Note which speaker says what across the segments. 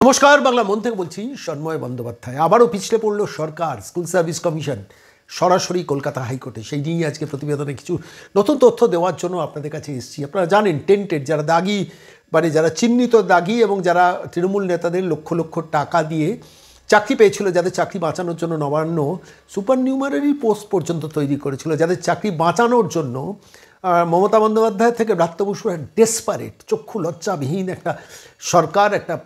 Speaker 1: নমস্কার, বাংলা মন থেকে বলছি সন্ময় বন্দ্যোপাধ্যায়। আবারও পিছলে পড়ল সরকার, স্কুল সার্ভিস কমিশন সরাসরি কলকাতা হাইকোর্টে। সেই নিয়েই আজকে প্রতিবেদনে কিছু নতুন তথ্য দেওয়ার জন্য আপনাদের কাছে এসেছি। আপনারা জানেন, টেন্টেড যারা দাগি, মানে যারা চিহ্নিত দাগি এবং যারা তৃণমূল নেতাদের লক্ষ লক্ষ টাকা দিয়ে চাকরি পেয়েছিল, যাদের চাকরি বাঁচানোর জন্য নবান্ন সুপার নিউমারি পোস্ট পর্যন্ত তৈরি করেছিল, যাদের চাকরি বাঁচানোর জন্য মমতা বন্দ্যোপাধ্যায় থেকে ব্রাত্য বসু ডেসপারেট, চক্ষু লজ্জাবিহীন একটা সরকার, একটা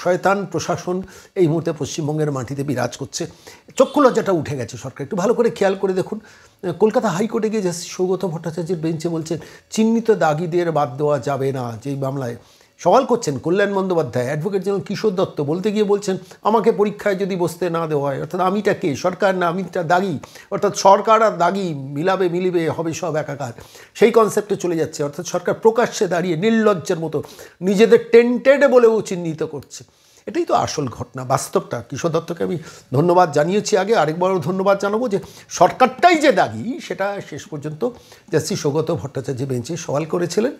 Speaker 1: শয়তান প্রশাসন এই মুহূর্তে পশ্চিমবঙ্গের মাটিতে বিরাজ করছে। চক্ষু লজ্জাটা উঠে গেছে সরকার। একটু ভালো করে খেয়াল করে দেখুন, কলকাতা হাইকোর্টে গিয়ে জাস্টিস সৌগত ভট্টাচার্যের বেঞ্চে বলছেন চিহ্নিত দাগিদের বাদ দেওয়া যাবে না। যেই মামলায় সওয়াল করছেন কল্যাণ বন্দ্যোপাধ্যায়, অ্যাডভোকেট জেনারেল কিশোর দত্ত বলতে গিয়ে বলছেন আমাকে পরীক্ষায় যদি বসতে না দেওয়া হয়, অর্থাৎ আমিটা কে, সরকার না আমিটা দাগি, অর্থাৎ সরকার আর দাগি মিলিবে হবে সব একাকার, সেই কনসেপ্টে চলে যাচ্ছে। অর্থাৎ সরকার প্রকাশ্যে দাঁড়িয়ে নির্লজ্জের মতো নিজেদের টেন্টেড বলেও চিহ্নিত করছে। এটাই তো আসল ঘটনা, বাস্তবটা। কিশোর দত্তকে আমি ধন্যবাদ জানিয়েছি আগে, আরেকবারও ধন্যবাদ জানাবো যে সরকারটাই যে দাগি সেটা শেষ পর্যন্ত জাস্টিস সৌগত ভট্টাচার্য বেঞ্চে সওয়াল করেছিলেন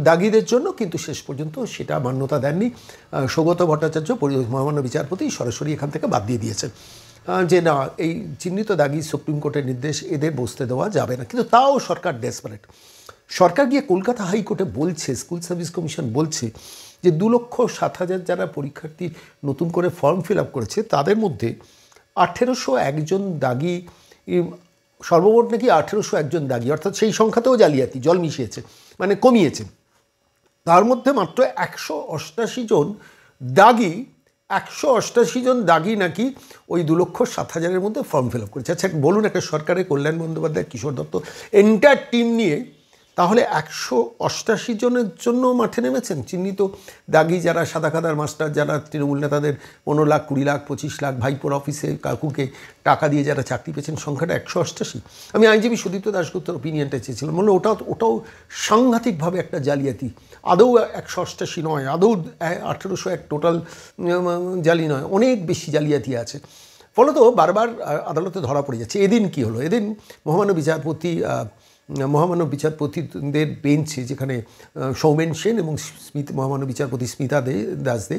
Speaker 1: দাগিদের জন্য, কিন্তু শেষ পর্যন্ত সেটা মান্যতা দেননি সৌগত ভট্টাচার্য। মহামান্য বিচারপতি সরাসরি এখান থেকে বাদ দিয়ে দিয়েছেন যে না, এই চিহ্নিত দাগি সুপ্রিম কোর্টের নির্দেশ, এদের বসতে দেওয়া যাবে না। কিন্তু তাও সরকার ডেসপারেট। সরকার গিয়ে কলকাতা হাইকোর্টে বলছে, স্কুল সার্ভিস কমিশন বলছে যে 2,07,000 যারা পরীক্ষার্থী নতুন করে ফর্ম ফিল আপ করেছে তাদের মধ্যে 1801 জন দাগি, সর্বমোট নাকি 1801 জন দাগি, অর্থাৎ সেই সংখ্যাতেও জালিয়াতি, জল মিশিয়েছে, মানে কমিয়েছে। তার মধ্যে মাত্র 188 জন দাগি, 188 জন দাগি নাকি ওই 2,07,000-এর মধ্যে ফর্ম ফিল আপ করেছে। আচ্ছা বলুন, একটা সরকারের কল্যাণ বন্দ্যোপাধ্যায়, কিশোর দত্ত এন্টায়ার টিম নিয়ে তাহলে 188 জনের জন্য মাঠে নেমেছেন চিহ্নিত দাগি, যারা সাদা খাদার মাস্টার, যারা তৃণমূল নেতাদের 15 লাখ 20 লাখ 25 লাখ ভাইপোর অফিসে কাকুকে টাকা দিয়ে যারা চাকরি পেয়েছেন, সংখ্যাটা 188। আমি আইনজীবী সুদীপ্ত দাশগুপ্তর ওপিনিয়নটা চেয়েছিলাম, বললো ওটাও সাংঘাতিকভাবে একটা জালিয়াতি। আদৌ 188 নয়, আদৌ 1801 টোটাল জালি নয়, অনেক বেশি জালিয়াতি আছে। ফলত বারবার আদালতে ধরা পড়ে যাচ্ছে। এদিন কি হলো? এদিন মহামান্য বিচারপতিদের বেঞ্চে, যেখানে সৌমেন সেন এবং মহামান্য বিচারপতি স্মিতা দাস দে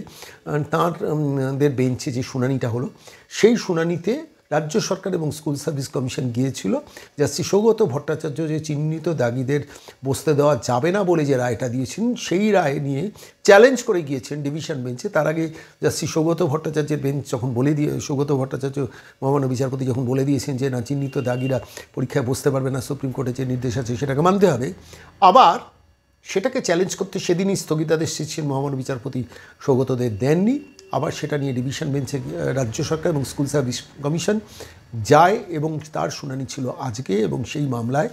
Speaker 1: তাঁদের বেঞ্চে যে শুনানিটা হলো, সেই শুনানিতে রাজ্য সরকার এবং স্কুল সার্ভিস কমিশন গিয়েছিল জাস্টিস সৌগত ভট্টাচার্য যে চিহ্নিত দাগিদের বসতে দেওয়া যাবে না বলে যে রায়টা দিয়েছেন, সেই রায় নিয়ে চ্যালেঞ্জ করে গিয়েছেন ডিভিশন বেঞ্চে। তার আগে জাস্টিস সৌগত ভট্টাচার্যের বেঞ্চ যখন সৌগত ভট্টাচার্য মহামান্য বিচারপতি যখন বলে দিয়েছেন যে না, চিহ্নিত দাগিরা পরীক্ষায় বসতে পারবে না, সুপ্রিম কোর্টে যে নির্দেশ আছে সেটাকে মানতে হবে, আবার সেটাকে চ্যালেঞ্জ করতে সেদিনই স্থগিতাদেশ দিচ্ছেন মহামান্য বিচারপতি সৌগতদের দেননি। আবার সেটা নিয়ে ডিভিশন বেঞ্চে রাজ্য সরকার এবং স্কুল সার্ভিস কমিশন যায় এবং তার শুনানি ছিল আজকে। এবং সেই মামলায়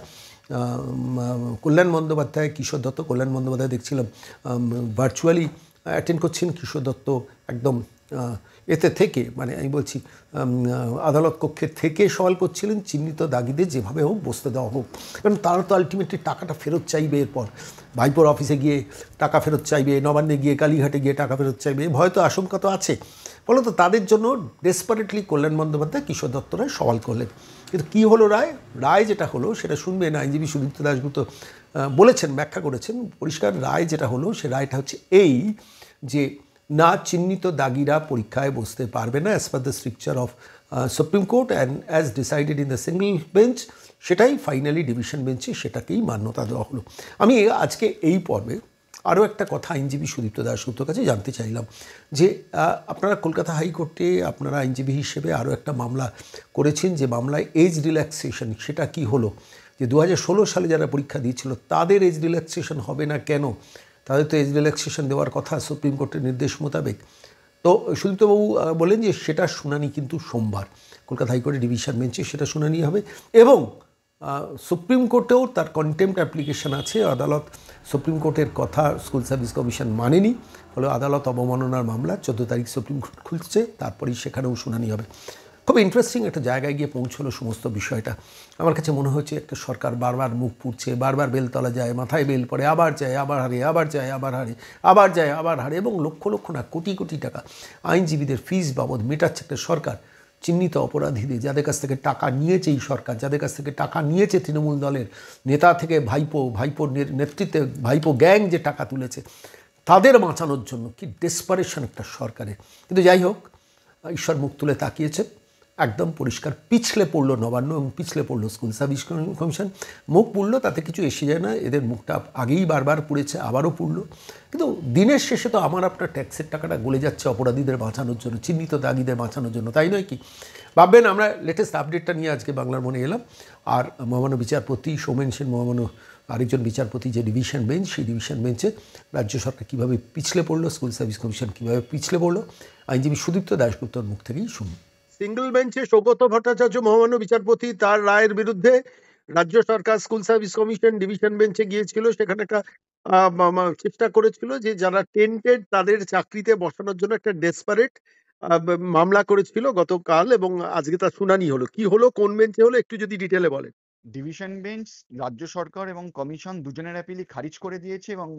Speaker 1: কল্যাণ বন্দ্যোপাধ্যায়, কিশোর দত্ত, কল্যাণ বন্দ্যোপাধ্যায় দেখছিলাম ভার্চুয়ালি অ্যাটেন্ড করছেন, কিশোর দত্ত একদম এতে থেকে, মানে আমি বলছি আদালত কক্ষে থেকে সওয়াল করছিলেন চিহ্নিত দাগিদের যেভাবে হোক বসতে দেওয়া হোক, কারণ তারা তো আলটিমেটলি টাকাটা ফেরত চাইবে। এরপর ভাইপোর অফিসে গিয়ে টাকা ফেরত চাইবে, নবান্নে গিয়ে, কালীঘাটে গিয়ে টাকা ফেরত চাইবে, ভয় তো আশঙ্কা তো আছে। ফলত তাদের জন্য ডেসপারেটলি কল্যাণ বন্দ্যোপাধ্যায় কিশোর দত্তরা সওয়াল করলেন। কিন্তু কী হলো রায় যেটা হলো সেটা শুনবেন। আইনজীবী সুদীপ্ত দাশগুপ্ত বলেছেন, ব্যাখ্যা করেছেন পরিষ্কার। রায় যেটা হলো সে রায়টা হচ্ছে এই যে না, চিহ্নিত দাগিরা পরীক্ষায় বসতে পারবে না as per the stricture of supreme court and as decided in the single bench. সেটাই ফাইনালি ডিভিশন বেঞ্চে সেটাকেই মান্যতা দেওয়া হলো। আমি আজকে এই পর্বে আরও একটা কথা আইনজীবী সুদীপ্ত দাশগুপ্তর কাছে জানতে চাইলাম যে আপনারা কলকাতা হাইকোর্টে আপনারা আইনজীবী হিসেবে আরও একটা মামলা করেছেন, যে মামলায় এজ রিল্যাক্সেশন, সেটা কি হলো? যে 2016 সালে যারা পরীক্ষা দিয়েছিল তাদের এজ রিল্যাক্সেশন হবে না কেন? তাদের তো এজ রিল্যাক্সেশন দেওয়ার কথা সুপ্রিম কোর্টের নির্দেশ মোতাবেক। তো সুদীপ্তবাবু বলেন যে সেটা শুনানি কিন্তু সোমবার কলকাতা হাইকোর্টের ডিভিশন বেঞ্চে সেটা শুনানি হবে, এবং সুপ্রিম কোর্টেও তার কন্টেম্প্ট অ্যাপ্লিকেশন আছে। আদালত সুপ্রিম কোর্টের কথা স্কুল সার্ভিস কমিশন মানেনি, ফলে আদালত অবমাননার মামলা 14 তারিখ সুপ্রিম কোর্ট খুলছে, তারপরেই সেখানেও শুনানি হবে। খুব ইন্টারেস্টিং একটা জায়গায় গিয়ে পৌঁছলো সমস্ত বিষয়টা। আমার কাছে মনে হচ্ছে একটা সরকার বারবার মুখ পুড়ছে, বারবার বেলতলা যায়, মাথায় বেল পড়ে, আবার যায় আবার হারে, আবার যায় আবার হারে, আবার যায় আবার হারে, এবং লক্ষ লক্ষ না কোটি কোটি টাকা আইনজীবীদের ফিস বাবদ মেটাচ্ছে একটা সরকার। চিহ্নিত অপরাধীদের, যাদের কাছ থেকে টাকা নিয়েছে এই সরকার, যাদের কাছ থেকে টাকা নিয়েছে তৃণমূল দলের নেতা থেকে ভাইপোর নেতৃত্বে ভাইপো গ্যাং যে টাকা তুলেছে, তাদের বাঁচানোর জন্য কি ডেসপারেশন একটা সরকারের। কিন্তু যাই হোক, ঈশ্বর মুখ তুলে তাকিয়েছেন, একদম পরিষ্কার পিছলে পড়লো নবান্ন এবং পিছলে পড়লো স্কুল সার্ভিস কমিশন। মুখ পুড়লো, তাতে কিছু এসে যায় না, এদের মুখটা আগেই বারবার পুড়েছে, আবারও পুড়লো। কিন্তু দিনের শেষে তো আমার আপনার ট্যাক্সের টাকাটা গলে যাচ্ছে অপরাধীদের বাঁচানোর জন্য, চিহ্নিত দাগীদের বাঁচানোর জন্য, তাই নয় কি? ভাববেন, আমরা লেটেস্ট আপডেটটা নিয়ে আজকে বাংলার মনে এলাম। আর মহামান্য বিচারপতি সৌমেন সেন, মহামান্য আরেকজন বিচারপতি যে ডিভিশন বেঞ্চ, সেই ডিভিশন বেঞ্চে রাজ্য সরকার কীভাবে পিছলে পড়লো, স্কুল সার্ভিস কমিশন কীভাবে পিছলে পড়লো, আইনজীবী সুদীপ্ত দাশগুপ্তর মুখ থেকেই শুনুন। সিঙ্গল বেঞ্চে সৌগত ভট্টাচার্য মহামান্য বিচারপতি, তার রায়ের বিরুদ্ধে রাজ্য সরকার স্কুল সার্ভিস কমিশন ডিভিশন বেঞ্চে গিয়েছিল। সেখানে একটা চেষ্টা করেছিল যে যারা টেন্টেড তাদের চাকরিতে বসানোর জন্য একটা ডেসপারেট মামলা করেছিল গতকাল, এবং আজকে তার শুনানি হলো। কি হলো, কোন বেঞ্চে হলো, একটু যদি ডিটেলে বলেন।
Speaker 2: ডিভিশন বেঞ্চ রাজ্য সরকার এবং কমিশন দুজনের অ্যাপিলই খারিজ করে দিয়েছে এবং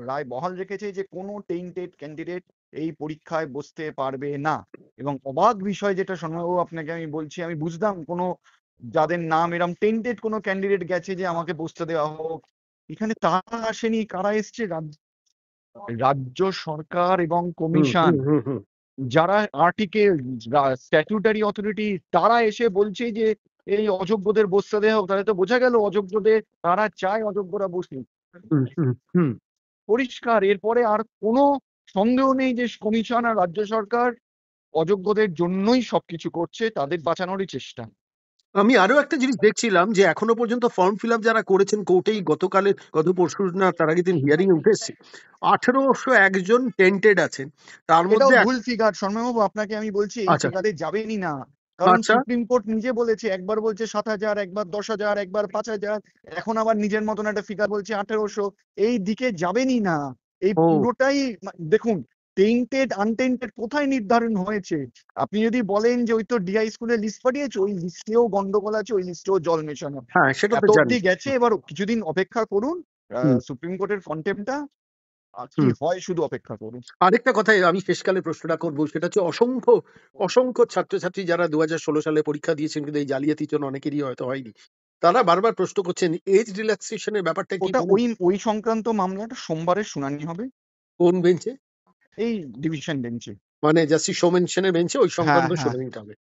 Speaker 2: রায় বহাল রেখেছে যে কোনো টেইন্টেড ক্যান্ডিডেট এই পরীক্ষায় বসতে পারবে না। এবং অবাক বিষয় যেটা শোনাবো আপনাকে, আমি বলছি, আমি বুঝতাম কোনো যাদের নাম এরম টেন্টেড কোনো ক্যান্ডিডেট গেছে যে আমাকে বসতে দেওয়া হোক, এখানে তারা আসেনি। কারা এসছে? রাজ্য সরকার এবং কমিশন, যারা আর্টিকেল স্ট্যাটিউটারি অথরিটি, তারা এসে বলছে যে এই অযোগ্যদের বসতে দেওয়া হোক। তাহলে তো বোঝা গেল অযোগ্যদের, তারা চায় অযোগ্যরা বসুক। পরিষ্কার। এরপরে আর কোনো সন্দেহ নেই যে কমিশন আর রাজ্য সরকার অযোগ্যদের জন্যই সবকিছু করছে, তাদের বাঁচানোরই চেষ্টা।
Speaker 1: আমি আরো একটা জিনিস দেখছিলাম যে এখনো পর্যন্ত ফর্ম ফিল আপ যারা করেছেন কোর্টেই, গত পরশু না তার আগের দিন হিয়ারিং উঠে এসছে, 1801 জন টেন্টেড আছেন, তার
Speaker 2: এটাও
Speaker 1: মধ্যে
Speaker 2: ভুল ফিগার শর্মাবাবু, আপনাকে আমি বলছি এই
Speaker 1: আচ্ছা
Speaker 2: ফিগারে যাবেনই না। কারণ
Speaker 1: আচ্ছা
Speaker 2: সুপ্রিম কোর্ট নিজে বলেছে, একবার বলছে 7,000, একবার 10,000, একবার 5,000, এখন আবার নিজের মতন একটা ফিগার বলছে 1800। এই দিকে যাবেনই না। এই
Speaker 1: ও
Speaker 2: পুরোটাই দেখুন, টেন্টেড আনটেন্টেড কোথায় নির্ধারণ হয়েছে? আপনি যদি বলেন যে ওই তো ডিআই স্কুলের লিস্ট পাঠিয়েছে, ওই লিস্টেও গন্ডগোল আছে, ওই লিস্টেও জল মেশানো।
Speaker 1: হ্যাঁ, সেটা তো
Speaker 2: এত
Speaker 1: জানি।
Speaker 2: অব্দি গেছে, এবার কিছুদিন অপেক্ষা করুন।
Speaker 1: হুম,
Speaker 2: সুপ্রিম কোর্টের কন্টেম্পটা কি
Speaker 1: হুম।
Speaker 2: হয় শুধু অপেক্ষা করুন।
Speaker 1: আরেকটা কথা আমি শেষকালে প্রশ্নটা করবো, সেটা হচ্ছে অসংখ্য অসংখ্য ছাত্রছাত্রী যারা 2016 সালে পরীক্ষা দিয়েছেন কিন্তু এই জালিয়াতির জন্য অনেকেরই হয়তো হয়নি, তারা বারবার প্রশ্ন করছেন এজ রিল্যাক্সেশনের ব্যাপারটা কি
Speaker 2: ওটা
Speaker 1: কোনো
Speaker 2: ওই সংক্রান্ত মামলাটা সোমবারের শুনানি হবে
Speaker 1: কোন বেঞ্চে,
Speaker 2: এই ডিভিশন বেঞ্চে।
Speaker 1: মানে জাস্টিস সৌমেন সেনের বেঞ্চে ওই
Speaker 2: হ্যাঁ,
Speaker 1: সংক্রান্ত
Speaker 2: হ্যাঁ।
Speaker 1: শুনানিটা হবে।